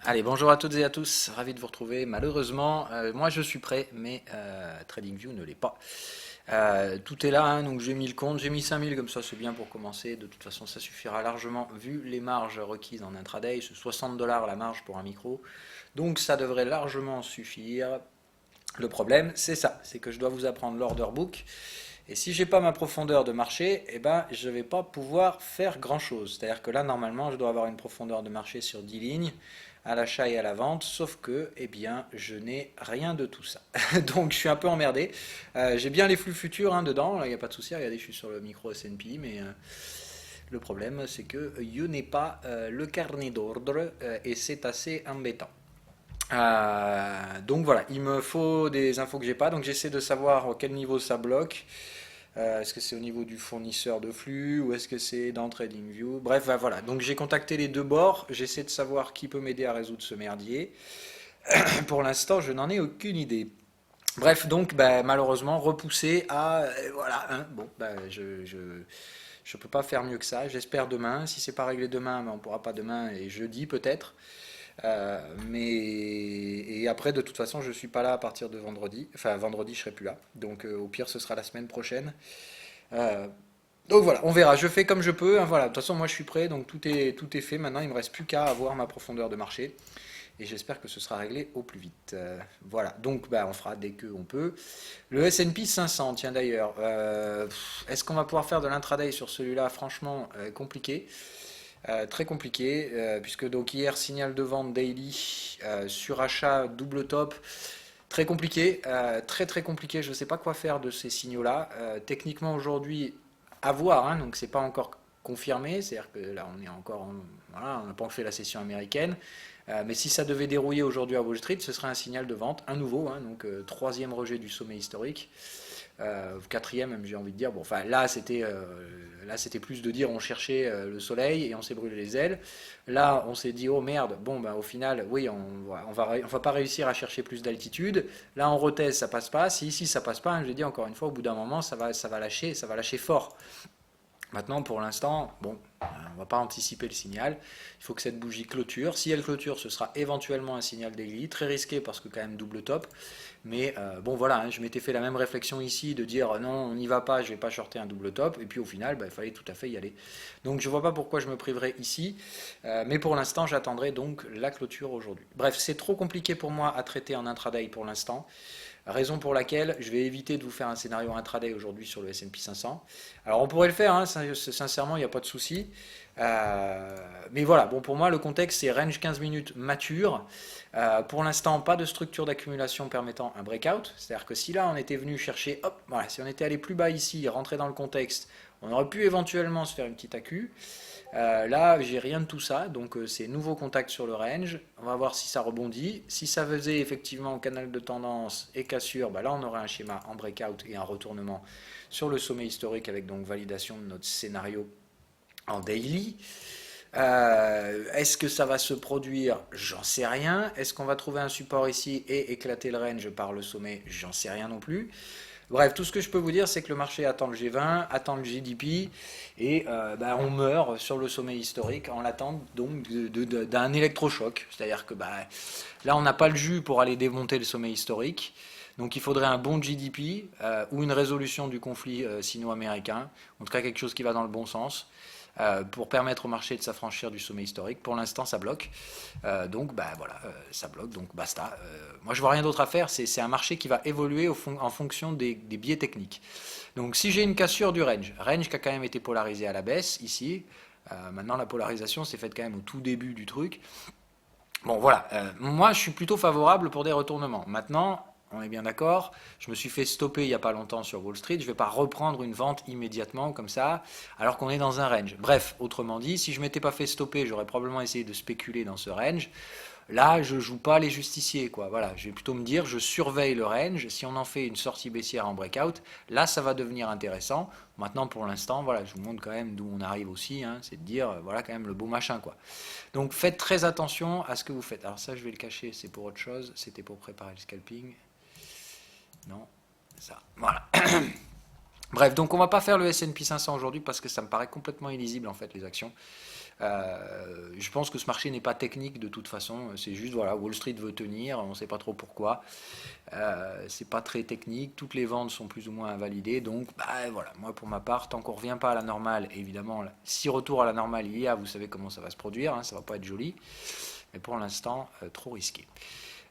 Allez, bonjour à toutes et à tous, ravi de vous retrouver. Malheureusement, moi je suis prêt, mais TradingView ne l'est pas. Tout est là, hein, donc j'ai mis le compte, j'ai mis 5000 comme ça, c'est bien pour commencer. De toute façon, ça suffira largement vu les marges requises en intraday. C'est 60 $ la marge pour un micro, donc ça devrait largement suffire. Le problème, c'est ça, c'est que je dois vous apprendre l'order book. Et si j'ai pas ma profondeur de marché, eh ben, je vais pas pouvoir faire grand chose. C'est-à-dire que là, normalement, je dois avoir une profondeur de marché sur 10 lignes, à l'achat et à la vente, sauf que, eh bien, je n'ai rien de tout ça. Donc, je suis un peu emmerdé. J'ai bien les flux futurs hein, dedans, il n'y a pas de souci. Regardez, je suis sur le micro S&P, mais le problème, c'est que je n'ai pas le carnet d'ordre et c'est assez embêtant. Donc voilà, il me faut des infos que j'ai pas, donc j'essaie de savoir à quel niveau ça bloque. Est-ce que c'est au niveau du fournisseur de flux ou est-ce que c'est dans TradingView? Bref, bah, voilà. Donc j'ai contacté les deux bords. J'essaie de savoir qui peut m'aider à résoudre ce merdier. Pour l'instant, je n'en ai aucune idée. Bref, donc bah, malheureusement repoussé à voilà. Hein, bon, bah, je peux pas faire mieux que ça. J'espère demain. Si c'est pas réglé demain, bah, on pourra pas demain et jeudi peut-être. Mais et après, de toute façon, je suis pas là à partir de vendredi. Enfin, vendredi, je serai plus là. Donc, au pire, ce sera la semaine prochaine. Euh, donc voilà, on verra. Je fais comme je peux, hein, voilà. De toute façon, moi je suis prêt, donc tout est fait. Maintenant, il me reste plus qu'à avoir ma profondeur de marché. Et j'espère que ce sera réglé au plus vite. Voilà, donc bah, on fera dès qu'on peut. Le S&P 500, tiens d'ailleurs, est-ce qu'on va pouvoir faire de l'intraday sur celui-là? Franchement, compliqué. Très compliqué, puisque donc hier, signal de vente daily, surachat double top. Très compliqué, très très compliqué. Je ne sais pas quoi faire de ces signaux-là. Techniquement aujourd'hui, à voir, hein, donc c'est pas encore confirmé. C'est-à-dire que là, on est encore, voilà, on n'a pas fait la session américaine. Mais si ça devait dérouiller aujourd'hui à Wall Street, ce serait un signal de vente, un nouveau, hein, donc troisième rejet du sommet historique. Quatrième, même j'ai envie de dire. Bon, enfin là c'était plus de dire on cherchait le soleil et on s'est brûlé les ailes. Là, on s'est dit oh merde. Bon, ben au final, oui, on va pas réussir à chercher plus d'altitude. Là, on rethèse, ça passe pas. Si ici ça passe pas, hein, je l'ai dit encore une fois, au bout d'un moment, ça va lâcher fort. Maintenant, pour l'instant, bon, on ne va pas anticiper le signal. Il faut que cette bougie clôture. Si elle clôture, ce sera éventuellement un signal daily. Très risqué parce que quand même double top. Mais bon, voilà, hein, je m'étais fait la même réflexion ici de dire non, on n'y va pas, je ne vais pas shorter un double top. Et puis au final, bah, il fallait tout à fait y aller. Donc je ne vois pas pourquoi je me priverais ici. Mais pour l'instant, j'attendrai donc la clôture aujourd'hui. Bref, c'est trop compliqué pour moi à traiter en intraday pour l'instant. Raison pour laquelle je vais éviter de vous faire un scénario intraday aujourd'hui sur le S&P 500. Alors on pourrait le faire, hein, sincèrement, il n'y a pas de souci. Mais voilà, bon pour moi le contexte c'est range 15 minutes mature. Pour l'instant, pas de structure d'accumulation permettant un breakout. C'est-à-dire que si là on était venu chercher, hop, voilà, si on était allé plus bas ici, rentrer dans le contexte, on aurait pu éventuellement se faire une petite accu. Là, j'ai rien de tout ça, donc c'est nouveau contact sur le range. On va voir si ça rebondit. Si ça faisait effectivement canal de tendance et cassure, bah là on aurait un schéma en breakout et un retournement sur le sommet historique avec donc validation de notre scénario en daily. Est-ce que ça va se produire? J'en sais rien. Est-ce qu'on va trouver un support ici et éclater le range par le sommet? J'en sais rien non plus. Bref, tout ce que je peux vous dire, c'est que le marché attend le G20, attend le GDP, et bah, on meurt sur le sommet historique en l'attente donc d'un électrochoc. C'est-à-dire que bah, là, on n'a pas le jus pour aller démonter le sommet historique. Donc il faudrait un bon GDP ou une résolution du conflit sino-américain, en tout cas quelque chose qui va dans le bon sens pour permettre au marché de s'affranchir du sommet historique. Pour l'instant, ça bloque. Donc, bah, voilà, ça bloque, donc basta. Moi, je vois rien d'autre à faire. C'est un marché qui va évoluer en fonction des biais techniques. Donc, si j'ai une cassure du range qui a quand même été polarisé à la baisse ici. Maintenant, la polarisation s'est faite quand même au tout début du truc. Bon, voilà. Moi, je suis plutôt favorable pour des retournements. Maintenant, on est bien d'accord. Je me suis fait stopper il n'y a pas longtemps sur Wall Street. Je ne vais pas reprendre une vente immédiatement comme ça, alors qu'on est dans un range. Bref, autrement dit, si je ne m'étais pas fait stopper, j'aurais probablement essayé de spéculer dans ce range. Là, je joue pas les justiciers, quoi. Voilà, je vais plutôt me dire, je surveille le range. Si on en fait une sortie baissière en breakout, là, ça va devenir intéressant. Maintenant, pour l'instant, voilà, je vous montre quand même d'où on arrive aussi. Hein, c'est de dire, voilà, quand même le beau machin, quoi. Donc, faites très attention à ce que vous faites. Alors ça, je vais le cacher, c'est pour autre chose. C'était pour préparer le scalping. Non, ça. Voilà. Bref, donc on va pas faire le S&P 500 aujourd'hui parce que ça me paraît complètement illisible en fait les actions. Je pense que ce marché n'est pas technique de toute façon, c'est juste voilà, Wall Street veut tenir, on ne sait pas trop pourquoi. C'est pas très technique, toutes les ventes sont plus ou moins invalidées, donc bah, voilà, moi pour ma part, tant qu'on ne revient pas à la normale, évidemment, si retour à la normale il y a, vous savez comment ça va se produire, hein, ça va pas être joli, mais pour l'instant, trop risqué.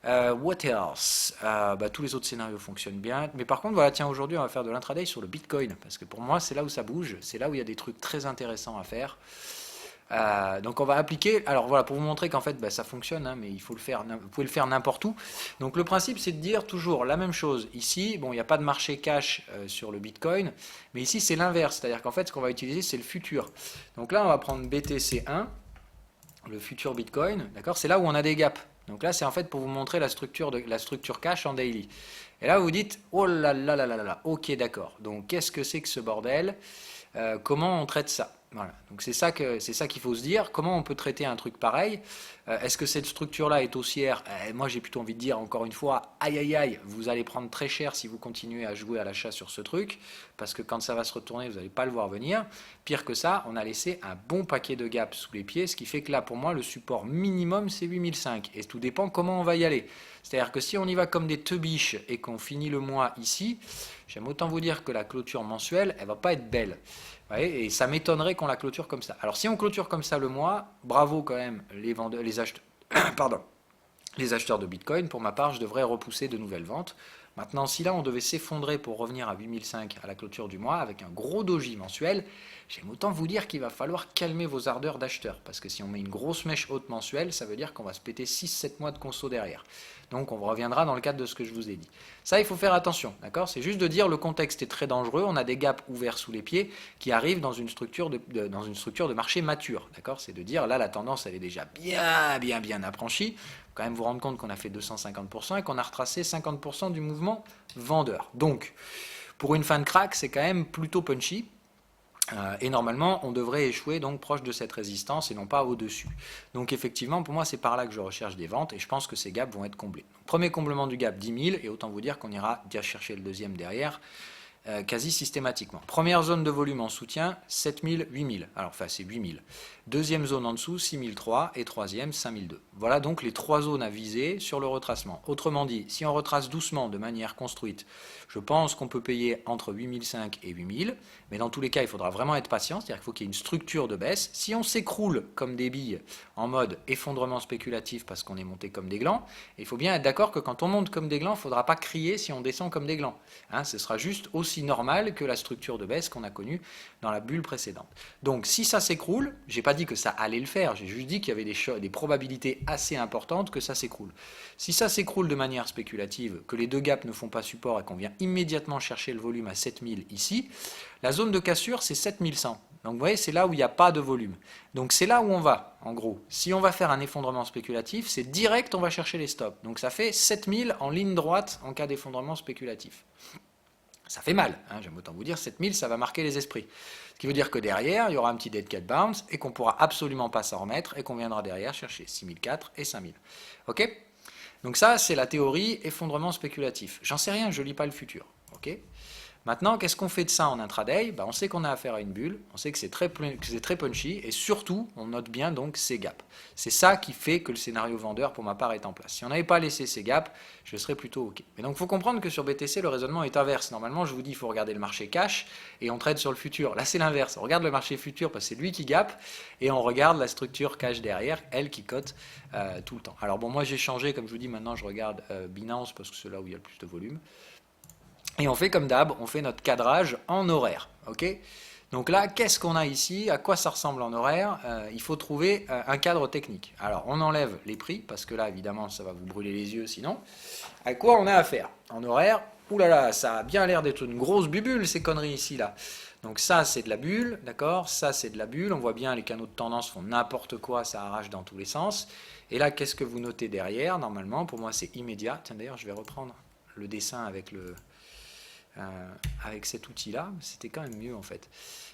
What else? Bah, tous les autres scénarios fonctionnent bien. Mais par contre, voilà, tiens, aujourd'hui, on va faire de l'intraday sur le Bitcoin. Parce que pour moi, c'est là où ça bouge. C'est là où il y a des trucs très intéressants à faire. Donc on va appliquer, alors voilà, pour vous montrer qu'en fait bah, ça fonctionne, hein, mais il faut le faire, vous pouvez le faire n'importe où. Donc le principe c'est de dire toujours la même chose. Ici, bon, il n'y a pas de marché cash sur le Bitcoin, mais ici c'est l'inverse, c'est-à-dire qu'en fait ce qu'on va utiliser c'est le futur. Donc là on va prendre BTC1, le futur Bitcoin, d'accord, c'est là où on a des gaps. Donc là c'est en fait pour vous montrer la structure cash en daily. Et là vous dites, oh là là là là là, ok d'accord, donc qu'est-ce que c'est que ce bordel? Comment on traite ça? Voilà. Donc c'est ça qu'il faut se dire. Comment on peut traiter un truc pareil? Est-ce que cette structure-là est haussière? Moi j'ai plutôt envie de dire encore une fois, aïe aïe aïe, vous allez prendre très cher si vous continuez à jouer à l'achat sur ce truc, parce que quand ça va se retourner, vous n'allez pas le voir venir. Pire que ça, on a laissé un bon paquet de gaps sous les pieds, ce qui fait que là pour moi le support minimum c'est 8005. Et tout dépend comment on va y aller. C'est-à-dire que si on y va comme des tebiches et qu'on finit le mois ici, j'aime autant vous dire que la clôture mensuelle, elle va pas être belle. Ouais, et ça m'étonnerait qu'on la clôture comme ça. Alors si on clôture comme ça le mois, bravo quand même les vendeurs, les acheteurs, pardon, les acheteurs de Bitcoin. Pour ma part, je devrais repousser de nouvelles ventes. Maintenant, si là on devait s'effondrer pour revenir à 8005 à la clôture du mois avec un gros doji mensuel, j'aime autant vous dire qu'il va falloir calmer vos ardeurs d'acheteurs. Parce que si on met une grosse mèche haute mensuelle, ça veut dire qu'on va se péter 6-7 mois de conso derrière. Donc on reviendra dans le cadre de ce que je vous ai dit. Ça, il faut faire attention, d'accord? C'est juste de dire le contexte est très dangereux, on a des gaps ouverts sous les pieds qui arrivent dans une structure de marché mature, d'accord? C'est de dire là la tendance elle est déjà bien affranchie. Quand même vous rendre compte qu'on a fait 250% et qu'on a retracé 50% du mouvement vendeur. Donc, pour une fin de crack, c'est quand même plutôt punchy. Et normalement, on devrait échouer donc proche de cette résistance et non pas au-dessus. Donc effectivement, pour moi, c'est par là que je recherche des ventes et je pense que ces gaps vont être comblés. Donc, premier comblement du gap, 10 000, et autant vous dire qu'on ira déjà chercher le deuxième derrière. Quasi systématiquement. Première zone de volume en soutien, 7000, 8000. Alors, enfin, c'est 8000. Deuxième zone en dessous, 6003. Et troisième, 5002. Voilà donc les trois zones à viser sur le retracement. Autrement dit, si on retrace doucement, de manière construite, je pense qu'on peut payer entre 8005 et 8000. Mais dans tous les cas, il faudra vraiment être patient. C'est-à-dire qu'il faut qu'il y ait une structure de baisse. Si on s'écroule comme des billes en mode effondrement spéculatif parce qu'on est monté comme des glands, il faut bien être d'accord que quand on monte comme des glands, il ne faudra pas crier si on descend comme des glands. Hein, ce sera juste aussi normal que la structure de baisse qu'on a connue dans la bulle précédente. Donc si ça s'écroule, j'ai pas dit que ça allait le faire, j'ai juste dit qu'il y avait des probabilités assez importantes que ça s'écroule. Si ça s'écroule de manière spéculative, que les deux gaps ne font pas support et qu'on vient immédiatement chercher le volume à 7000 ici, la zone de cassure c'est 7100. Donc vous voyez, c'est là où il n'y a pas de volume. Donc c'est là où on va, en gros. Si on va faire un effondrement spéculatif, c'est direct, on va chercher les stops. Donc ça fait 7000 en ligne droite en cas d'effondrement spéculatif. Ça fait mal, hein, j'aime autant vous dire, 7000, ça va marquer les esprits. Ce qui veut dire que derrière, il y aura un petit dead cat bounce et qu'on ne pourra absolument pas s'en remettre et qu'on viendra derrière chercher 6004 et 5000. Ok? Donc ça, c'est la théorie effondrement spéculatif. J'en sais rien, je ne lis pas le futur. Ok? Maintenant, qu'est-ce qu'on fait de ça en intraday? On sait qu'on a affaire à une bulle, on sait que c'est très punchy, et surtout, on note bien donc ces gaps. C'est ça qui fait que le scénario vendeur, pour ma part, est en place. Si on n'avait pas laissé ces gaps, je serais plutôt OK. Mais donc, il faut comprendre que sur BTC, le raisonnement est inverse. Normalement, je vous dis, il faut regarder le marché cash, et on trade sur le futur. Là, c'est l'inverse. On regarde le marché futur, parce que c'est lui qui gape, et on regarde la structure cash derrière, elle qui cote tout le temps. Alors bon, moi, j'ai changé, comme je vous dis, maintenant, je regarde Binance, parce que c'est là où il y a le plus de volume. Et on fait comme d'hab, on fait notre cadrage en horaire. Okay, donc là, qu'est-ce qu'on a ici? À quoi ça ressemble en horaire? Il faut trouver un cadre technique. Alors, on enlève les prix, parce que là, évidemment, ça va vous brûler les yeux sinon. À quoi on a affaire? En horaire, oulala, ça a bien l'air d'être une grosse bubule, ces conneries ici, là. Donc ça, c'est de la bulle, d'accord? Ça, c'est de la bulle. On voit bien, les canaux de tendance font n'importe quoi, ça arrache dans tous les sens. Et là, qu'est-ce que vous notez derrière? Normalement, pour moi, c'est immédiat. Tiens, d'ailleurs, je vais reprendre le dessin avec cet outil-là, c'était quand même mieux en fait.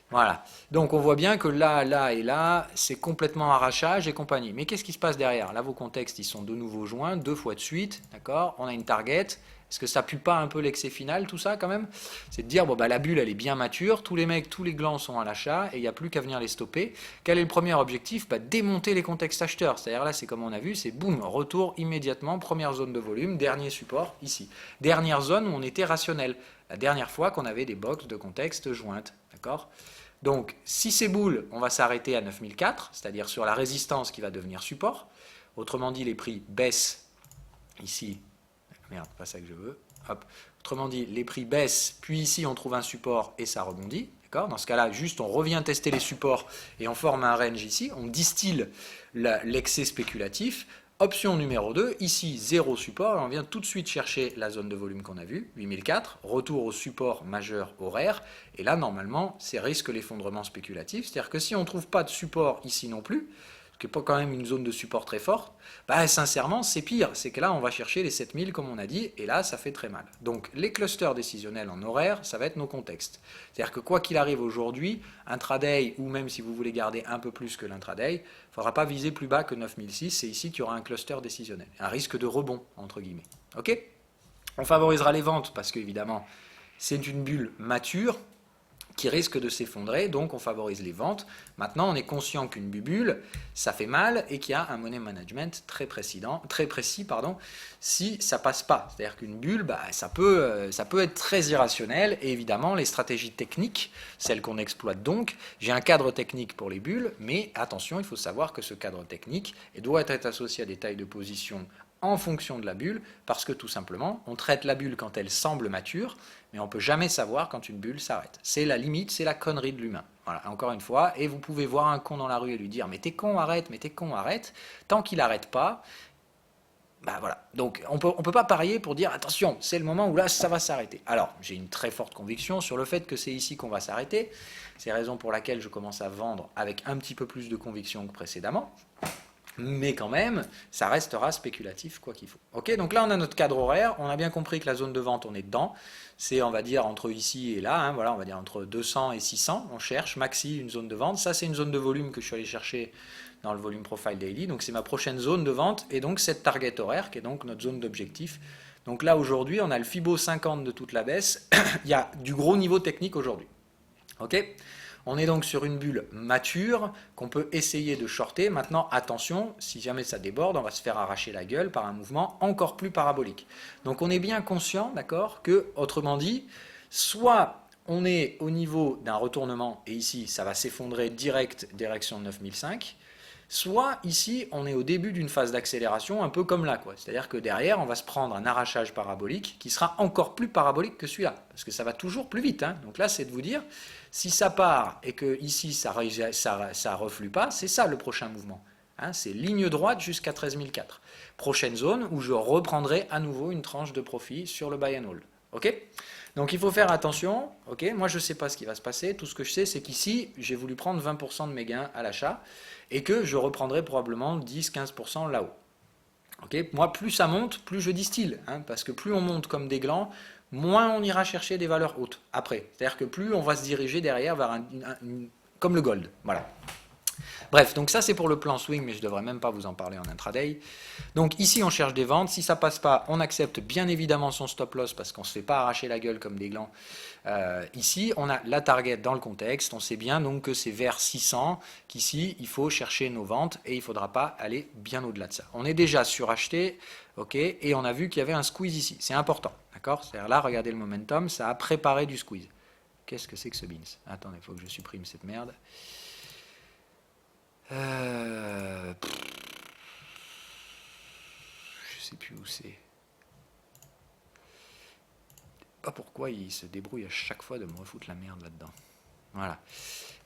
Voilà, donc on voit bien que là, là et là, c'est complètement arrachage et compagnie. Mais qu'est-ce qui se passe derrière? Là, vos contextes, ils sont de nouveau joints, deux fois de suite, d'accord? On a une target, Est-ce que ça pue pas un peu l'excès final, tout ça, quand même? C'est de dire, bon, bah, la bulle, elle est bien mature, tous les mecs, tous les glands sont à l'achat, et il n'y a plus qu'à venir les stopper. Quel est le premier objectif? Bah, démonter les contextes acheteurs. C'est-à-dire là, c'est comme on a vu, c'est boum, retour immédiatement, première zone de volume, dernier support, ici. Dernière zone où on était rationnel. La dernière fois qu'on avait des box de contexte jointes, d'accord? Donc, si c'est boule, on va s'arrêter à 9004, c'est-à-dire sur la résistance qui va devenir support. Autrement dit, les prix baissent ici. Merde, pas ça que je veux. Hop. Autrement dit, les prix baissent, puis ici on trouve un support et ça rebondit. Dans ce cas-là, juste on revient tester les supports et on forme un range ici. On distille l'excès spéculatif. Option numéro 2, ici 0 support, et on vient tout de suite chercher la zone de volume qu'on a vue, 8004, retour au support majeur horaire, et là normalement c'est risque l'effondrement spéculatif, c'est-à-dire que si on ne trouve pas de support ici non plus, ce qui n'est pas quand même une zone de support très forte, bah sincèrement c'est pire, c'est que là on va chercher les 7000 comme on a dit, et là ça fait très mal. Donc les clusters décisionnels en horaire, ça va être nos contextes. C'est-à-dire que quoi qu'il arrive aujourd'hui, intraday, ou même si vous voulez garder un peu plus que l'intraday, il ne faudra pas viser plus bas que 9006, c'est ici qu'il y aura un cluster décisionnel, un risque de rebond, entre guillemets. Ok? On favorisera les ventes parce qu'évidemment, c'est une bulle mature qui risque de s'effondrer, donc on favorise les ventes. Maintenant, on est conscient qu'une bulle, ça fait mal et qu'il y a un money management très précis, si ça passe pas. C'est-à-dire qu'une bulle, bah, ça peut être très irrationnel et évidemment, les stratégies techniques, celles qu'on exploite donc, j'ai un cadre technique pour les bulles, mais attention, il faut savoir que ce cadre technique doit être associé à des tailles de position en fonction de la bulle, parce que tout simplement, on traite la bulle quand elle semble mature, mais on ne peut jamais savoir quand une bulle s'arrête. C'est la limite, c'est la connerie de l'humain. Voilà, encore une fois, et vous pouvez voir un con dans la rue et lui dire « mais t'es con, arrête, mais t'es con, arrête », tant qu'il n'arrête pas, bah voilà. Donc on peut pas parier pour dire « attention, c'est le moment où là, ça va s'arrêter ». Alors, j'ai une très forte conviction sur le fait que c'est ici qu'on va s'arrêter, c'est la raison pour laquelle je commence à vendre avec un petit peu plus de conviction que précédemment. Mais quand même, ça restera spéculatif quoi qu'il faut. Ok, donc là on a notre cadre horaire, on a bien compris que la zone de vente on est dedans, c'est on va dire entre ici et là, hein, voilà, on va dire entre 200 et 600, on cherche maxi une zone de vente, ça c'est une zone de volume que je suis allé chercher dans le volume profile daily, donc c'est ma prochaine zone de vente et donc cette target horaire qui est donc notre zone d'objectif. Donc là aujourd'hui on a le Fibo 50 de toute la baisse, il y a du gros niveau technique aujourd'hui. Ok ? On est donc sur une bulle mature qu'on peut essayer de shorter. Maintenant, attention, si jamais ça déborde, on va se faire arracher la gueule par un mouvement encore plus parabolique. Donc on est bien conscient, d'accord, que, autrement dit, soit on est au niveau d'un retournement, et ici ça va s'effondrer direct direction 9005, soit ici on est au début d'une phase d'accélération un peu comme là, quoi. C'est-à-dire que derrière on va se prendre un arrachage parabolique qui sera encore plus parabolique que celui-là, parce que ça va toujours plus vite, hein. Donc là c'est de vous dire, si ça part et que ici ça reflue pas, c'est ça le prochain mouvement, hein. C'est ligne droite jusqu'à 13004. Prochaine zone où je reprendrai à nouveau une tranche de profit sur le buy and hold. Ok ? Donc il faut faire attention, ok ? Moi je ne sais pas ce qui va se passer, tout ce que je sais c'est qu'ici j'ai voulu prendre 20% de mes gains à l'achat et que je reprendrai probablement 10-15% là-haut. Okay, moi plus ça monte, plus je distille, hein, parce que plus on monte comme des glands, moins on ira chercher des valeurs hautes après. C'est-à-dire que plus on va se diriger derrière vers comme le gold, voilà. Bref, donc ça c'est pour le plan swing, mais je ne devrais même pas vous en parler en intraday. Donc ici on cherche des ventes, si ça passe pas, on accepte bien évidemment son stop loss parce qu'on ne se fait pas arracher la gueule comme des glands. Ici on a la target dans le contexte, on sait bien donc que c'est vers 600 qu'ici il faut chercher nos ventes et il ne faudra pas aller bien au-delà de ça. On est déjà suracheté, ok, et on a vu qu'il y avait un squeeze ici, c'est important, d'accord? C'est-à-dire là, regardez le momentum, ça a préparé du squeeze. Qu'est-ce que c'est que ce beans? Attendez, il faut que je supprime cette merde. Je sais plus où c'est. Pas pourquoi il se débrouille à chaque fois de me refoutre la merde là-dedans. Voilà.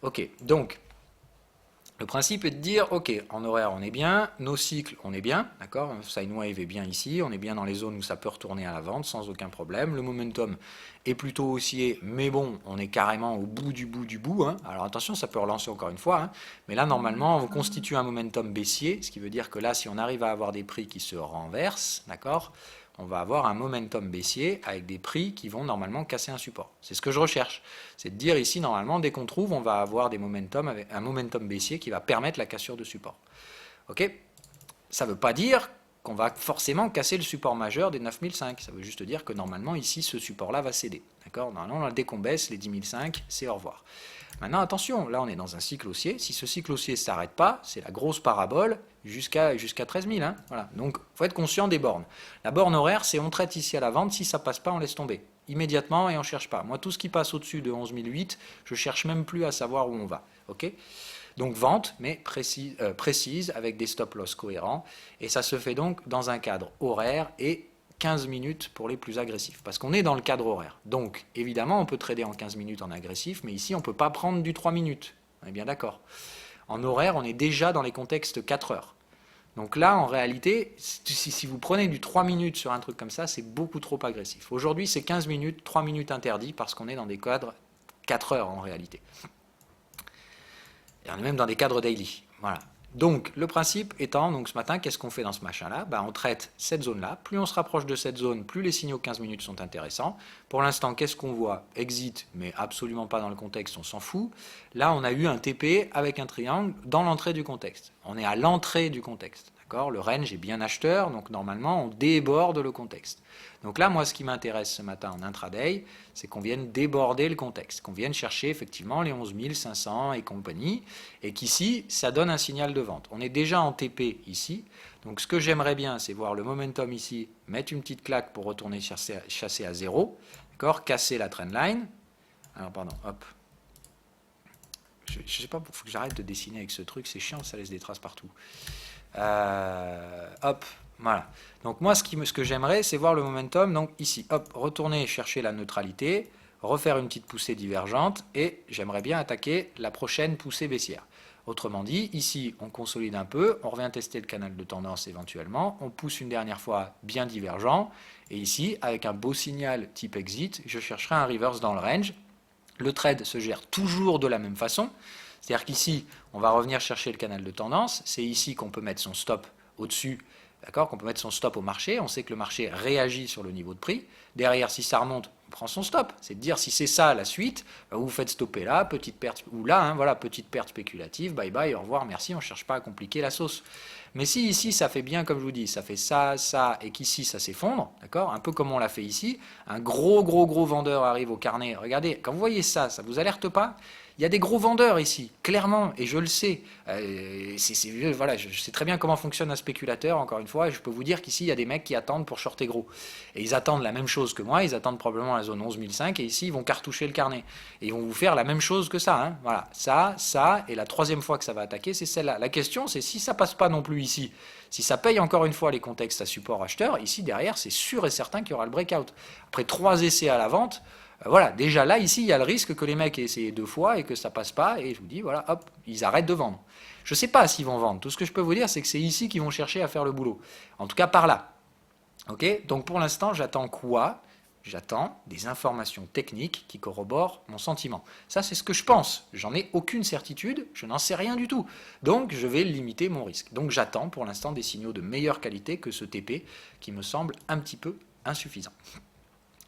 Ok, donc le principe est de dire, ok, en horaire on est bien, nos cycles on est bien, d'accord, sine wave est bien ici, on est bien dans les zones où ça peut retourner à la vente sans aucun problème, le momentum est plutôt haussier, mais bon, on est carrément au bout du bout, hein. Alors attention, ça peut relancer encore une fois, hein. Mais là normalement on constitue un momentum baissier, ce qui veut dire que là si on arrive à avoir des prix qui se renversent, d'accord, on va avoir un momentum baissier avec des prix qui vont normalement casser un support. C'est ce que je recherche. C'est de dire ici, normalement, dès qu'on trouve, on va avoir des momentum avec un momentum baissier qui va permettre la cassure de support. Ok ? Ça ne veut pas dire qu'on va forcément casser le support majeur des 9005. Ça veut juste dire que normalement, ici, ce support-là va céder. D'accord? Normalement, dès qu'on baisse les 10005, c'est au revoir. Maintenant, attention, là, on est dans un cycle haussier. Si ce cycle haussier ne s'arrête pas, c'est la grosse parabole jusqu'à 13 000. Hein. Voilà. Donc, il faut être conscient des bornes. La borne horaire, c'est on traite ici à la vente. Si ça ne passe pas, on laisse tomber. Immédiatement, et on ne cherche pas. Moi, tout ce qui passe au-dessus de 11 008, je ne cherche même plus à savoir où on va. OK? Donc vente, mais précise, avec des stop-loss cohérents. Et ça se fait donc dans un cadre horaire et 15 minutes pour les plus agressifs. Parce qu'on est dans le cadre horaire. Donc, évidemment, on peut trader en 15 minutes en agressif, mais ici, on ne peut pas prendre du 3 minutes. On est bien d'accord. En horaire, on est déjà dans les contextes 4 heures. Donc là, en réalité, si vous prenez du 3 minutes sur un truc comme ça, c'est beaucoup trop agressif. Aujourd'hui, c'est 15 minutes, 3 minutes interdits, parce qu'on est dans des cadres 4 heures en réalité. Et on est même dans des cadres daily. Voilà. Donc, le principe étant, donc ce matin, qu'est-ce qu'on fait dans ce machin-là? On traite cette zone-là. Plus on se rapproche de cette zone, plus les signaux 15 minutes sont intéressants. Pour l'instant, qu'est-ce qu'on voit? Exit, mais absolument pas dans le contexte, on s'en fout. Là, on a eu un TP avec un triangle dans l'entrée du contexte. On est à l'entrée du contexte. Le range est bien acheteur, donc normalement, on déborde le contexte. Donc là, moi, ce qui m'intéresse ce matin en intraday, c'est qu'on vienne déborder le contexte, qu'on vienne chercher effectivement les 11 500 et compagnie, et qu'ici, ça donne un signal de vente. On est déjà en TP ici, donc ce que j'aimerais bien, c'est voir le momentum ici, mettre une petite claque pour retourner chasser à 0, d'accord, casser la trendline. Alors, pardon, hop. Je ne sais pas, il faut que j'arrête de dessiner avec ce truc, c'est chiant, ça laisse des traces partout. Hop, voilà. Donc moi, ce que j'aimerais, c'est voir le momentum. Donc ici, hop, retourner chercher la neutralité, refaire une petite poussée divergente, et j'aimerais bien attaquer la prochaine poussée baissière. Autrement dit, ici, on consolide un peu, on revient tester le canal de tendance éventuellement, on pousse une dernière fois bien divergent, et ici, avec un beau signal type exit, je chercherai un reverse dans le range. Le trade se gère toujours de la même façon. C'est-à-dire qu'ici, on va revenir chercher le canal de tendance. C'est ici qu'on peut mettre son stop au-dessus, d'accord, qu'on peut mettre son stop au marché. On sait que le marché réagit sur le niveau de prix. Derrière, si ça remonte, on prend son stop. C'est de dire si c'est ça la suite, vous faites stopper là, petite perte, ou là, voilà, petite perte spéculative, bye bye, au revoir, merci, on ne cherche pas à compliquer la sauce. Mais si ici, ça fait bien, comme je vous dis, ça fait ça, ça, et qu'ici, ça s'effondre, d'accord, un peu comme on l'a fait ici, un gros vendeur arrive au carnet. Regardez, quand vous voyez ça, ça vous alerte pas? Il y a des gros vendeurs ici, clairement, et je le sais. Voilà, je sais très bien comment fonctionne un spéculateur, encore une fois, et je peux vous dire qu'ici, il y a des mecs qui attendent pour shorter gros. Et ils attendent la même chose que moi, ils attendent probablement la zone 11005, et ici, ils vont cartoucher le carnet. Et ils vont vous faire la même chose que ça. Hein. Voilà, ça, et la troisième fois que ça va attaquer, c'est celle-là. La question, c'est si ça passe pas non plus ici, si ça paye encore une fois les contextes à support acheteur, ici, derrière, c'est sûr et certain qu'il y aura le breakout. Après 3 essais à la vente, voilà, déjà là, ici, il y a le risque que les mecs aient essayé 2 fois et que ça passe pas, et je vous dis, voilà, hop, ils arrêtent de vendre. Je ne sais pas s'ils vont vendre. Tout ce que je peux vous dire, c'est que c'est ici qu'ils vont chercher à faire le boulot. En tout cas, par là. Ok? Donc pour l'instant, j'attends quoi? J'attends des informations techniques qui corroborent mon sentiment. Ça, c'est ce que je pense. J'en ai aucune certitude, je n'en sais rien du tout. Donc, je vais limiter mon risque. Donc, j'attends pour l'instant des signaux de meilleure qualité que ce TP qui me semble un petit peu insuffisant.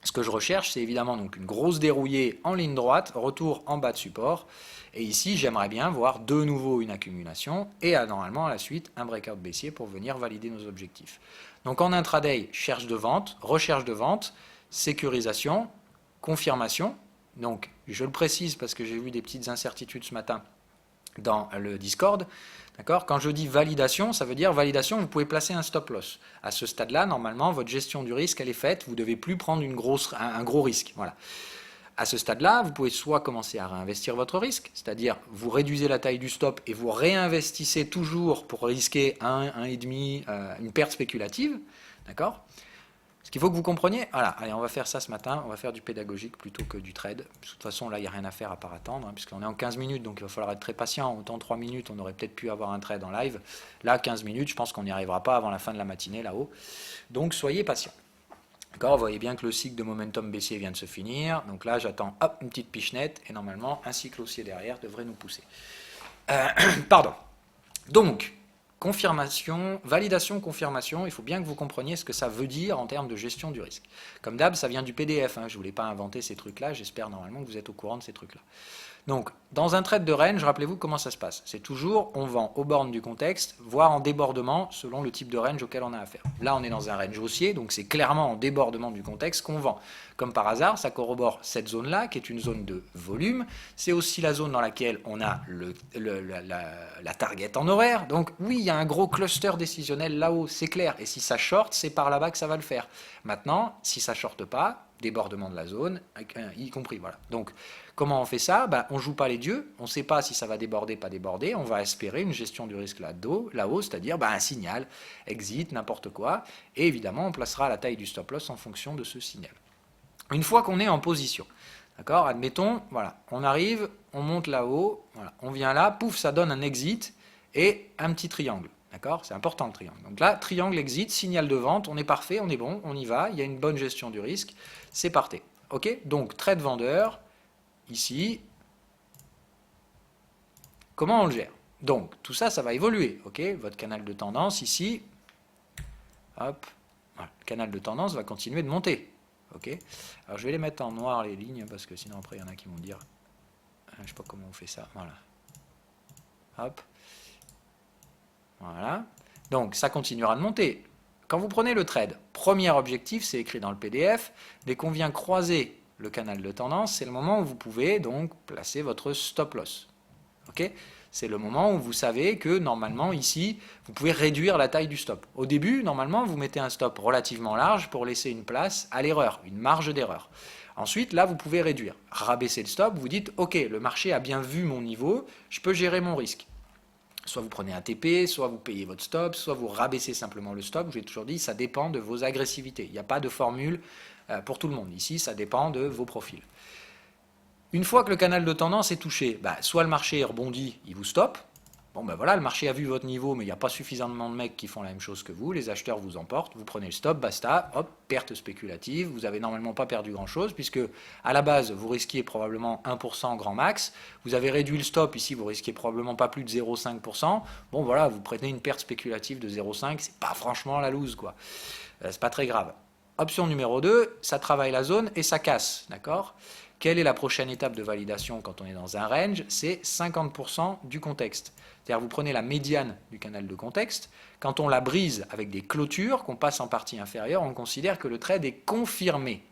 Ce que je recherche, c'est évidemment donc une grosse dérouillée en ligne droite, retour en bas de support. Et ici, j'aimerais bien voir de nouveau une accumulation et normalement à la suite un breakout baissier pour venir valider nos objectifs. Donc en intraday, recherche de vente, sécurisation, confirmation. Donc je le précise parce que j'ai vu des petites incertitudes ce matin dans le Discord. D'accord? Quand je dis validation, ça veut dire validation, vous pouvez placer un stop loss. À ce stade-là, normalement, votre gestion du risque, elle est faite, vous ne devez plus prendre un gros risque. Voilà. À ce stade-là, vous pouvez soit commencer à réinvestir votre risque, c'est-à-dire vous réduisez la taille du stop et vous réinvestissez toujours pour risquer 1,5, une perte spéculative. D'accord? Ce qu'il faut que vous compreniez, voilà, allez, on va faire ça ce matin, on va faire du pédagogique plutôt que du trade. De toute façon, là, il n'y a rien à faire à part attendre, puisqu'on est en 15 minutes, donc il va falloir être très patient. Autant 3 minutes, on aurait peut-être pu avoir un trade en live. Là, 15 minutes, je pense qu'on n'y arrivera pas avant la fin de la matinée là-haut. Donc, soyez patient. D'accord, vous voyez bien que le cycle de momentum baissier vient de se finir. Donc là, j'attends, hop, une petite pichenette, et normalement, un cycle haussier derrière devrait nous pousser. Pardon. Donc, confirmation, validation, confirmation, il faut bien que vous compreniez ce que ça veut dire en termes de gestion du risque. Comme d'hab, ça vient du PDF, je ne voulais pas inventer ces trucs-là, j'espère normalement que vous êtes au courant de ces trucs-là. Donc, dans un trade de range, rappelez-vous comment ça se passe. C'est toujours, on vend aux bornes du contexte, voire en débordement, selon le type de range auquel on a affaire. Là, on est dans un range haussier, donc c'est clairement en débordement du contexte qu'on vend. Comme par hasard, ça corrobore cette zone-là, qui est une zone de volume. C'est aussi la zone dans laquelle on a la target en horaire. Donc oui, il y a un gros cluster décisionnel là-haut, c'est clair. Et si ça short, c'est par là-bas que ça va le faire. Maintenant, si ça shorte pas, débordement de la zone, y compris, voilà. Donc, comment on fait ça? On ne joue pas les dieux, on ne sait pas si ça va déborder, pas déborder, on va espérer une gestion du risque là-haut, c'est-à-dire un signal, exit, n'importe quoi, et évidemment on placera la taille du stop loss en fonction de ce signal. Une fois qu'on est en position, d'accord, admettons, voilà, on arrive, on monte là-haut, voilà, on vient là, pouf, ça donne un exit et un petit triangle. D'accord, c'est important le triangle. Donc là, triangle, exit, signal de vente, on est parfait, on est bon, on y va, il y a une bonne gestion du risque, c'est parti. Ok, donc trade vendeur, ici, comment on le gère? Donc tout ça, ça va évoluer. Ok, votre canal de tendance ici, hop, voilà, le canal de tendance va continuer de monter. Ok, alors je vais les mettre en noir les lignes parce que sinon après il y en a qui vont dire, je ne sais pas comment on fait ça. Voilà, hop. Voilà. Donc ça continuera de monter. Quand vous prenez le trade, premier objectif, c'est écrit dans le PDF, dès qu'on vient croiser le canal de tendance, c'est le moment où vous pouvez donc placer votre stop loss. Ok, c'est le moment où vous savez que normalement ici, vous pouvez réduire la taille du stop. Au début, normalement, vous mettez un stop relativement large pour laisser une place à l'erreur, une marge d'erreur. Ensuite, là, vous pouvez réduire. Rabaisser le stop, vous dites, ok, le marché a bien vu mon niveau, je peux gérer mon risque. Soit vous prenez un TP, soit vous payez votre stop, soit vous rabaissez simplement le stop. Je vous ai toujours dit, ça dépend de vos agressivités. Il n'y a pas de formule pour tout le monde. Ici, ça dépend de vos profils. Une fois que le canal de tendance est touché, soit le marché rebondit, il vous stoppe. Bon voilà, le marché a vu votre niveau, mais il n'y a pas suffisamment de mecs qui font la même chose que vous. Les acheteurs vous emportent, vous prenez le stop, basta, hop, perte spéculative. Vous n'avez normalement pas perdu grand-chose, puisque à la base, vous risquiez probablement 1% grand max. Vous avez réduit le stop, ici, vous risquez probablement pas plus de 0,5%. Bon voilà, vous prenez une perte spéculative de 0,5, c'est pas franchement la loose, quoi. C'est pas très grave. Option numéro 2, ça travaille la zone et ça casse, d'accord ? Quelle est la prochaine étape de validation quand on est dans un range? C'est 50% du contexte. C'est-à-dire vous prenez la médiane du canal de contexte, quand on la brise avec des clôtures, qu'on passe en partie inférieure, on considère que le trade est confirmé.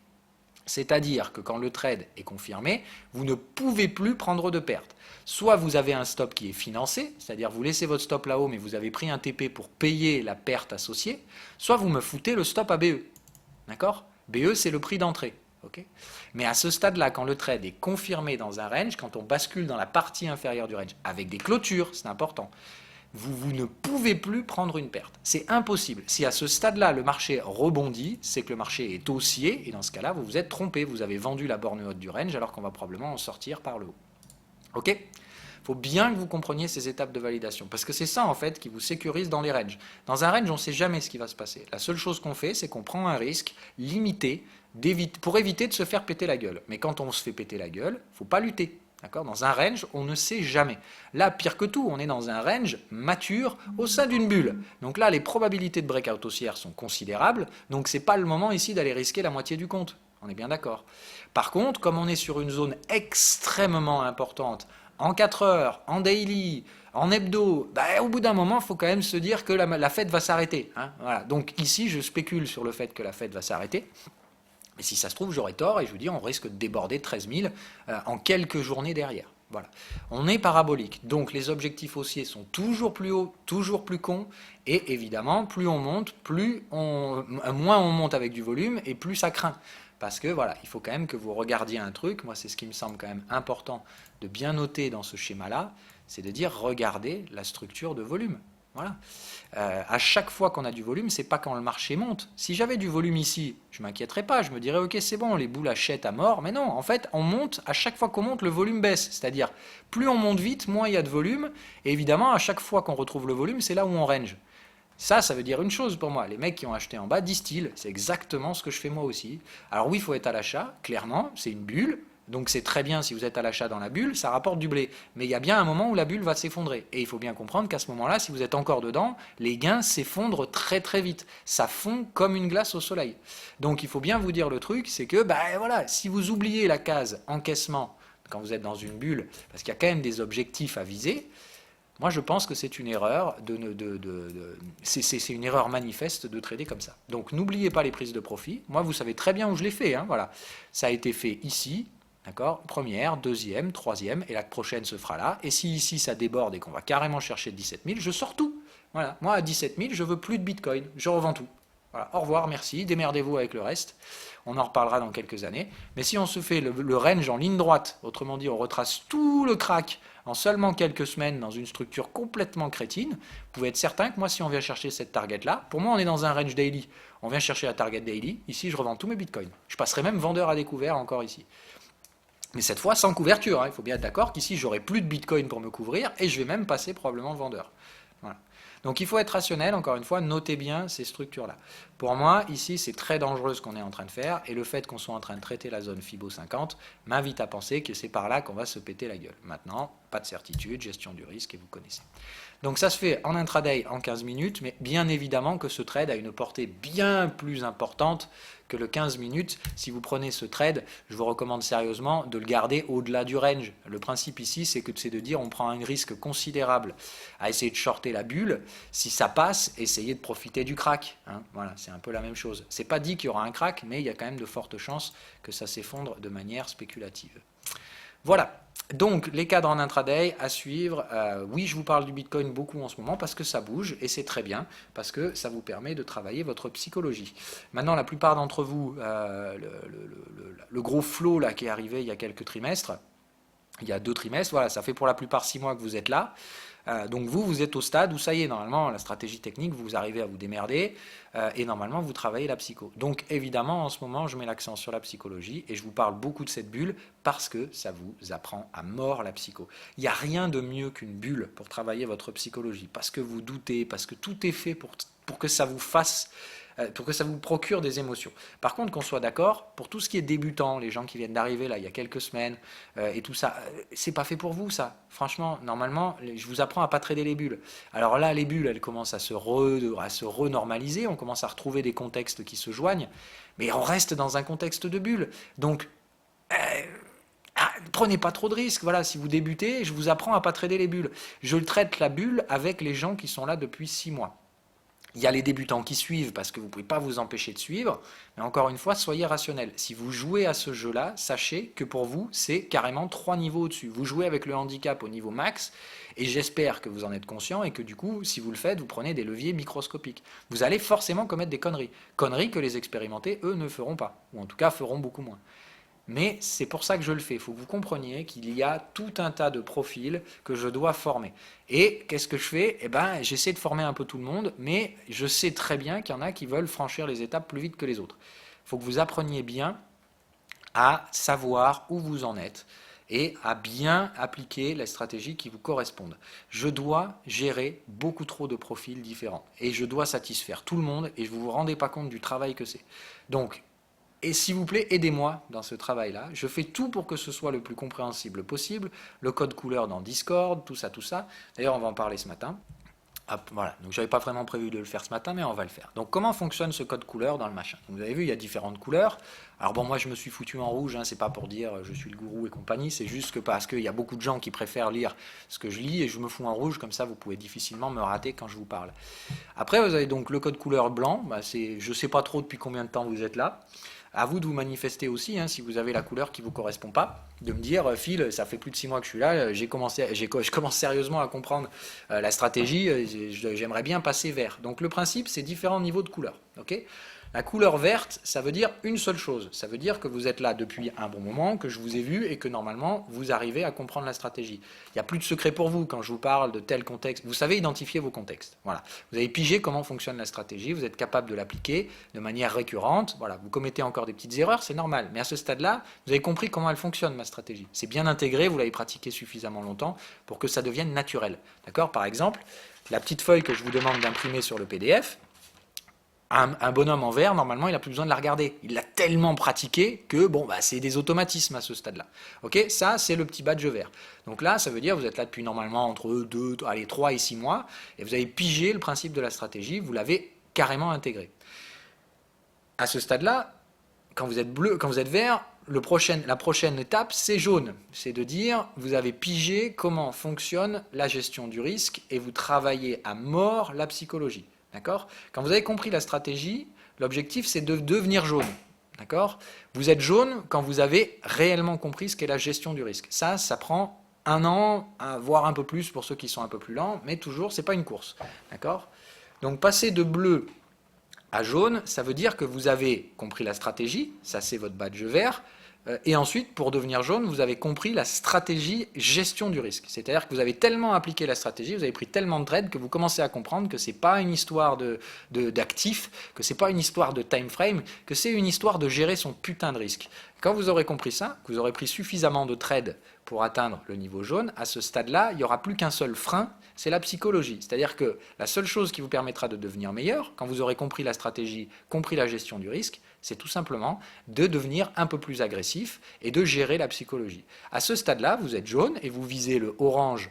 C'est-à-dire que quand le trade est confirmé, vous ne pouvez plus prendre de pertes. Soit vous avez un stop qui est financé, c'est-à-dire vous laissez votre stop là-haut, mais vous avez pris un TP pour payer la perte associée, soit vous me foutez le stop à BE. D'accord? BE, c'est le prix d'entrée. Okay, mais à ce stade-là, quand le trade est confirmé dans un range, quand on bascule dans la partie inférieure du range, avec des clôtures, c'est important, vous ne pouvez plus prendre une perte. C'est impossible. Si à ce stade-là, le marché rebondit, c'est que le marché est haussier, et dans ce cas-là, vous vous êtes trompé. Vous avez vendu la borne haute du range, alors qu'on va probablement en sortir par le haut. Ok ? Il faut bien que vous compreniez ces étapes de validation, parce que c'est ça, en fait, qui vous sécurise dans les ranges. Dans un range, on ne sait jamais ce qui va se passer. La seule chose qu'on fait, c'est qu'on prend un risque limité pour éviter de se faire péter la gueule. Mais quand on se fait péter la gueule, il ne faut pas lutter. D'accord ? Dans un range, on ne sait jamais. Là, pire que tout, on est dans un range mature au sein d'une bulle. Donc là, les probabilités de breakout haussière sont considérables, donc ce n'est pas le moment ici d'aller risquer la moitié du compte. On est bien d'accord. Par contre, comme on est sur une zone extrêmement importante, en 4 heures, en daily, en hebdo, au bout d'un moment, il faut quand même se dire que la Fed va s'arrêter. Hein, voilà. Donc ici, je spécule sur le fait que la Fed va s'arrêter. Mais si ça se trouve, j'aurai tort et je vous dis, on risque de déborder 13 000 en quelques journées derrière. Voilà. On est parabolique. Donc les objectifs haussiers sont toujours plus hauts, toujours plus cons. Et évidemment, plus on monte, moins on monte avec du volume et plus ça craint. Parce que voilà, il faut quand même que vous regardiez un truc. Moi, c'est ce qui me semble quand même important de bien noter dans ce schéma-là, c'est de dire regardez la structure de volume. Voilà. À chaque fois qu'on a du volume, c'est pas quand le marché monte. Si j'avais du volume ici, je m'inquiéterais pas, je me dirais ok c'est bon, les boules achètent à mort, mais non, en fait on monte, à chaque fois qu'on monte, le volume baisse, c'est-à-dire plus on monte vite, moins il y a de volume, et évidemment à chaque fois qu'on retrouve le volume, c'est là où on range. Ça veut dire une chose pour moi, les mecs qui ont acheté en bas distillent, c'est exactement ce que je fais moi aussi. Alors oui, il faut être à l'achat, clairement, c'est une bulle, donc c'est très bien si vous êtes à l'achat dans la bulle, ça rapporte du blé. Mais il y a bien un moment où la bulle va s'effondrer. Et il faut bien comprendre qu'à ce moment-là, si vous êtes encore dedans, les gains s'effondrent très très vite. Ça fond comme une glace au soleil. Donc il faut bien vous dire le truc, c'est que voilà, si vous oubliez la case encaissement quand vous êtes dans une bulle, parce qu'il y a quand même des objectifs à viser, moi je pense que c'est une erreur, c'est une erreur manifeste de trader comme ça. Donc n'oubliez pas les prises de profit. Moi vous savez très bien où je l'ai fait, hein, voilà. Ça a été fait ici, d'accord, première, deuxième, troisième, et la prochaine se fera là. Et si ici ça déborde et qu'on va carrément chercher 17 000, je sors tout. Voilà. Moi à 17 000, je veux plus de Bitcoin, je revends tout. Voilà. Au revoir, merci, démerdez-vous avec le reste. On en reparlera dans quelques années. Mais si on se fait le range en ligne droite, autrement dit on retrace tout le crack en seulement quelques semaines dans une structure complètement crétine, vous pouvez être certain que moi si on vient chercher cette target-là, pour moi on est dans un range daily, on vient chercher la target daily, ici je revends tous mes bitcoins. Je passerai même vendeur à découvert encore ici. Mais cette fois sans couverture, hein. Il faut bien être d'accord qu'ici j'aurai plus de bitcoin pour me couvrir et je vais même passer probablement vendeur. Voilà. Donc il faut être rationnel, encore une fois, notez bien ces structures-là. Pour moi, ici, c'est très dangereux ce qu'on est en train de faire, et le fait qu'on soit en train de traiter la zone Fibo 50 m'invite à penser que c'est par là qu'on va se péter la gueule. Maintenant, pas de certitude, gestion du risque, et vous connaissez. Donc ça se fait en intraday en 15 minutes, mais bien évidemment que ce trade a une portée bien plus importante que le 15 minutes. Si vous prenez ce trade, je vous recommande sérieusement de le garder au-delà du range. Le principe ici, c'est de dire on prend un risque considérable à essayer de shorter la bulle. Si ça passe, essayez de profiter du crack. Hein. Voilà, c'est un peu la même chose. C'est pas dit qu'il y aura un crack, mais il y a quand même de fortes chances que ça s'effondre de manière spéculative. Voilà. Donc, les cadres en intraday à suivre. Oui, je vous parle du Bitcoin beaucoup en ce moment parce que ça bouge et c'est très bien parce que ça vous permet de travailler votre psychologie. Maintenant, la plupart d'entre vous, le gros flow là, qui est arrivé il y a quelques trimestres, il y a 2 trimestres, voilà, ça fait pour la plupart 6 mois que vous êtes là. Donc vous êtes au stade où ça y est, normalement, la stratégie technique, vous arrivez à vous démerder et normalement, vous travaillez la psycho. Donc évidemment, en ce moment, je mets l'accent sur la psychologie et je vous parle beaucoup de cette bulle parce que ça vous apprend à mort la psycho. Il n'y a rien de mieux qu'une bulle pour travailler votre psychologie parce que vous doutez, parce que tout est fait pour que ça vous fasse... pour que ça vous procure des émotions. Par contre, qu'on soit d'accord, pour tout ce qui est débutant, les gens qui viennent d'arriver là il y a quelques semaines et tout ça, c'est pas fait pour vous ça. Franchement, normalement, je vous apprends à pas trader les bulles. Alors là, les bulles, elles commencent à se renormaliser, on commence à retrouver des contextes qui se joignent, mais on reste dans un contexte de bulles. Donc, prenez pas trop de risques. Voilà, si vous débutez, je vous apprends à pas trader les bulles. Je traite la bulle avec les gens qui sont là depuis 6 mois. Il y a les débutants qui suivent parce que vous ne pouvez pas vous empêcher de suivre, mais encore une fois, soyez rationnel. Si vous jouez à ce jeu-là, sachez que pour vous, c'est carrément 3 niveaux au-dessus. Vous jouez avec le handicap au niveau max, et j'espère que vous en êtes conscient et que du coup, si vous le faites, vous prenez des leviers microscopiques. Vous allez forcément commettre des conneries. Conneries que les expérimentés, eux, ne feront pas, ou en tout cas feront beaucoup moins. Mais c'est pour ça que je le fais. Il faut que vous compreniez qu'il y a tout un tas de profils que je dois former. Et qu'est-ce que je fais? Eh ben, j'essaie de former un peu tout le monde, mais je sais très bien qu'il y en a qui veulent franchir les étapes plus vite que les autres. Il faut que vous appreniez bien à savoir où vous en êtes et à bien appliquer les stratégies qui vous correspondent. Je dois gérer beaucoup trop de profils différents et je dois satisfaire tout le monde et vous ne vous rendez pas compte du travail que c'est. Donc, et s'il vous plaît, aidez-moi dans ce travail-là. Je fais tout pour que ce soit le plus compréhensible possible. Le code couleur dans Discord, tout ça, tout ça. D'ailleurs, on va en parler ce matin. Hop, voilà. Donc, je n'avais pas vraiment prévu de le faire ce matin, mais on va le faire. Donc, comment fonctionne ce code couleur dans le machin? Vous avez vu, il y a différentes couleurs. Alors bon, moi, je me suis foutu en rouge. Hein, c'est pas pour dire je suis le gourou et compagnie. C'est juste que parce qu'il y a beaucoup de gens qui préfèrent lire ce que je lis et je me fous en rouge. Comme ça, vous pouvez difficilement me rater quand je vous parle. Après, vous avez donc le code couleur blanc. Bah, je ne sais pas trop depuis combien de temps vous êtes là. À vous de vous manifester aussi, hein, si vous avez la couleur qui ne vous correspond pas, de me dire, Phil, ça fait plus de 6 mois que je suis là, je commence sérieusement à comprendre la stratégie, j'aimerais bien passer vert. Donc le principe, c'est différents niveaux de couleur. Okay. La couleur verte, ça veut dire une seule chose. Ça veut dire que vous êtes là depuis un bon moment, que je vous ai vu et que normalement, vous arrivez à comprendre la stratégie. Il n'y a plus de secret pour vous quand je vous parle de tel contexte. Vous savez identifier vos contextes. Voilà. Vous avez pigé comment fonctionne la stratégie, vous êtes capable de l'appliquer de manière récurrente. Voilà. Vous commettez encore des petites erreurs, c'est normal. Mais à ce stade-là, vous avez compris comment elle fonctionne, ma stratégie. C'est bien intégré, vous l'avez pratiqué suffisamment longtemps pour que ça devienne naturel. D'accord? Par exemple, la petite feuille que je vous demande d'imprimer sur le PDF, un bonhomme en vert, normalement, il n'a plus besoin de la regarder. Il l'a tellement pratiqué que, bon, bah, c'est des automatismes à ce stade-là. Ok, ça, c'est le petit badge vert. Donc là, ça veut dire que vous êtes là depuis normalement entre 3 et 6 mois, et vous avez pigé le principe de la stratégie, vous l'avez carrément intégré. À ce stade-là, quand vous êtes bleu, quand vous êtes vert, la prochaine étape, c'est jaune. C'est de dire, vous avez pigé comment fonctionne la gestion du risque et vous travaillez à mort la psychologie. D'accord? Quand vous avez compris la stratégie, l'objectif, c'est de devenir jaune. D'accord? Vous êtes jaune quand vous avez réellement compris ce qu'est la gestion du risque. Ça prend 1 an, voire un peu plus pour ceux qui sont un peu plus lents, mais toujours, c'est pas une course. D'accord? Donc, passer de bleu à jaune, ça veut dire que vous avez compris la stratégie, ça c'est votre badge vert, et ensuite, pour devenir jaune, vous avez compris la stratégie gestion du risque. C'est-à-dire que vous avez tellement appliqué la stratégie, vous avez pris tellement de trades que vous commencez à comprendre que ce n'est pas une histoire d'actifs, que ce n'est pas une histoire de time frame, que c'est une histoire de gérer son putain de risque. Quand vous aurez compris ça, que vous aurez pris suffisamment de trades pour atteindre le niveau jaune, à ce stade-là, il n'y aura plus qu'un seul frein, c'est la psychologie. C'est-à-dire que la seule chose qui vous permettra de devenir meilleur, quand vous aurez compris la stratégie, compris la gestion du risque, c'est tout simplement de devenir un peu plus agressif et de gérer la psychologie. À ce stade-là, vous êtes jaune et vous visez le orange,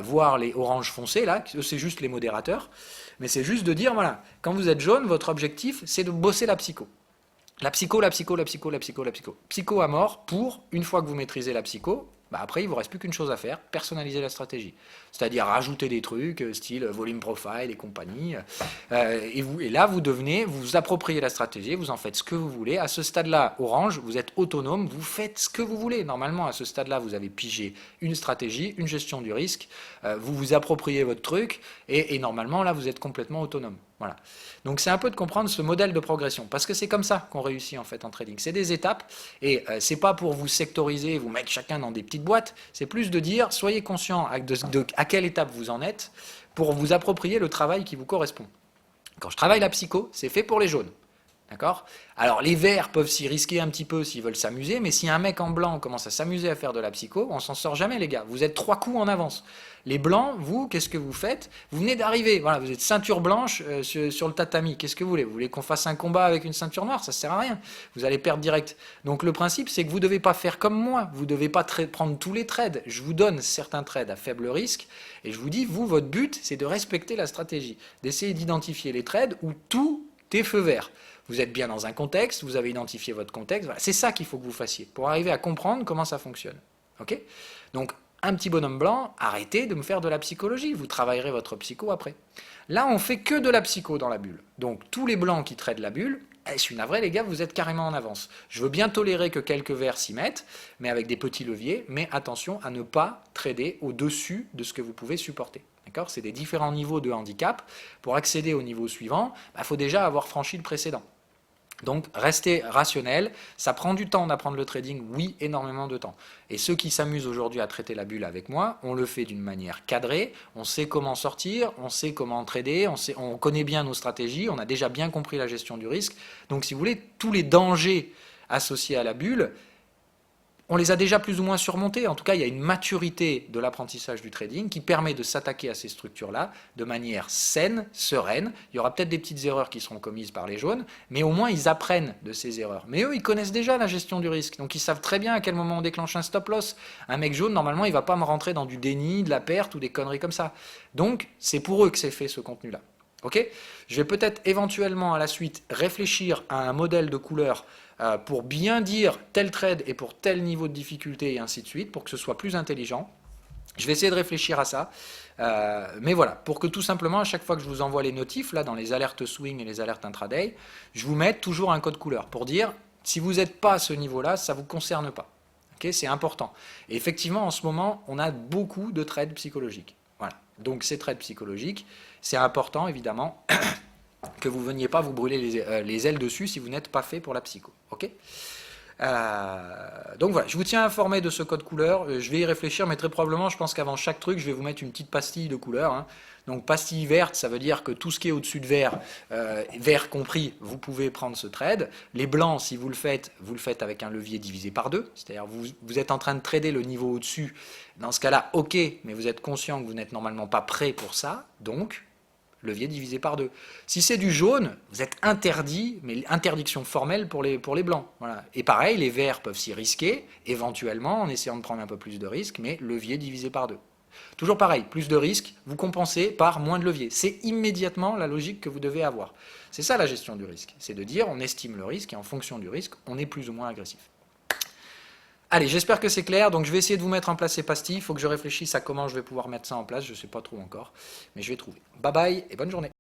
voire les oranges foncés, là, c'est juste les modérateurs, mais c'est juste de dire, voilà, quand vous êtes jaune, votre objectif, c'est de bosser la psycho. La psycho, la psycho, la psycho, la psycho, la psycho. Psycho à mort pour, une fois que vous maîtrisez la psycho, après, il ne vous reste plus qu'une chose à faire, personnaliser la stratégie. C'est-à-dire rajouter des trucs, style volume profile et compagnie. Et là, vous vous appropriez la stratégie, vous en faites ce que vous voulez. À ce stade-là, orange, vous êtes autonome, vous faites ce que vous voulez. Normalement, à ce stade-là, vous avez pigé une stratégie, une gestion du risque, vous vous appropriez votre truc, et normalement, là, vous êtes complètement autonome. Voilà. Donc c'est un peu de comprendre ce modèle de progression, parce que c'est comme ça qu'on réussit en fait en trading. C'est des étapes, et c'est pas pour vous sectoriser, vous mettre chacun dans des petites boîtes, c'est plus de dire, soyez conscient à quelle étape vous en êtes, pour vous approprier le travail qui vous correspond. Quand je travaille la psycho, c'est fait pour les jaunes. D'accord? Alors les verts peuvent s'y risquer un petit peu s'ils veulent s'amuser, mais si un mec en blanc commence à s'amuser à faire de la psycho, on s'en sort jamais les gars. Vous êtes 3 coups en avance. Les blancs, vous, qu'est-ce que vous faites? Vous venez d'arriver, voilà, vous êtes ceinture blanche sur le tatami. Qu'est-ce que vous voulez? Vous voulez qu'on fasse un combat avec une ceinture noire? Ça sert à rien. Vous allez perdre direct. Donc le principe, c'est que vous ne devez pas faire comme moi. Vous ne devez pas prendre tous les trades. Je vous donne certains trades à faible risque et je vous dis, vous, votre but, c'est de respecter la stratégie, d'essayer d'identifier les trades où tout est feu vert. Vous êtes bien dans un contexte, vous avez identifié votre contexte, voilà. C'est ça qu'il faut que vous fassiez, pour arriver à comprendre comment ça fonctionne. Ok? Donc, un petit bonhomme blanc, arrêtez de me faire de la psychologie, vous travaillerez votre psycho après. Là, on fait que de la psycho dans la bulle. Donc, tous les blancs qui traitent la bulle, je suis navré les gars, vous êtes carrément en avance. Je veux bien tolérer que quelques verts s'y mettent, mais avec des petits leviers, mais attention à ne pas trader au-dessus de ce que vous pouvez supporter. D'accord? C'est des différents niveaux de handicap. Pour accéder au niveau suivant, il faut déjà avoir franchi le précédent. Donc, restez rationnel, ça prend du temps d'apprendre le trading, oui, énormément de temps. Et ceux qui s'amusent aujourd'hui à traiter la bulle avec moi, on le fait d'une manière cadrée, on sait comment sortir, on sait comment trader, on connaît bien nos stratégies, on a déjà bien compris la gestion du risque. Donc, si vous voulez, tous les dangers associés à la bulle, on les a déjà plus ou moins surmontés. En tout cas, il y a une maturité de l'apprentissage du trading qui permet de s'attaquer à ces structures-là de manière saine, sereine. Il y aura peut-être des petites erreurs qui seront commises par les jaunes, mais au moins ils apprennent de ces erreurs. Mais eux, ils connaissent déjà la gestion du risque, donc ils savent très bien à quel moment on déclenche un stop-loss. Un mec jaune, normalement, il ne va pas me rentrer dans du déni, de la perte ou des conneries comme ça. Donc, c'est pour eux que c'est fait ce contenu-là. Okay, je vais peut-être éventuellement à la suite réfléchir à un modèle de couleur pour bien dire tel trade et pour tel niveau de difficulté et ainsi de suite, pour que ce soit plus intelligent. Je vais essayer de réfléchir à ça. Mais voilà, pour que tout simplement, à chaque fois que je vous envoie les notifs, là, dans les alertes swing et les alertes intraday, je vous mette toujours un code couleur pour dire, si vous n'êtes pas à ce niveau-là, ça ne vous concerne pas. Okay, c'est important. Et effectivement, en ce moment, on a beaucoup de trades psychologiques. Voilà. Donc ces trades psychologiques, c'est important, évidemment, que vous ne veniez pas vous brûler les ailes dessus si vous n'êtes pas fait pour la psycho. Okay, donc voilà, je vous tiens informé de ce code couleur. Je vais y réfléchir, mais très probablement, je pense qu'avant chaque truc, je vais vous mettre une petite pastille de couleur. Hein. Donc pastille verte, ça veut dire que tout ce qui est au-dessus de vert, vert compris, vous pouvez prendre ce trade. Les blancs, si vous le faites avec un levier divisé par 2. C'est-à-dire vous êtes en train de trader le niveau au-dessus. Dans ce cas-là, ok, mais vous êtes conscient que vous n'êtes normalement pas prêt pour ça. Donc, levier divisé par 2. Si c'est du jaune, vous êtes interdit, mais interdiction formelle pour les blancs. Voilà. Et pareil, les verts peuvent s'y risquer, éventuellement, en essayant de prendre un peu plus de risques, mais levier divisé par 2. Toujours pareil, plus de risques, vous compensez par moins de levier. C'est immédiatement la logique que vous devez avoir. C'est ça la gestion du risque. C'est de dire, on estime le risque, et en fonction du risque, on est plus ou moins agressif. Allez, j'espère que c'est clair. Donc je vais essayer de vous mettre en place ces pastilles. Il faut que je réfléchisse à comment je vais pouvoir mettre ça en place. Je ne sais pas trop encore, mais je vais trouver. Bye bye et bonne journée.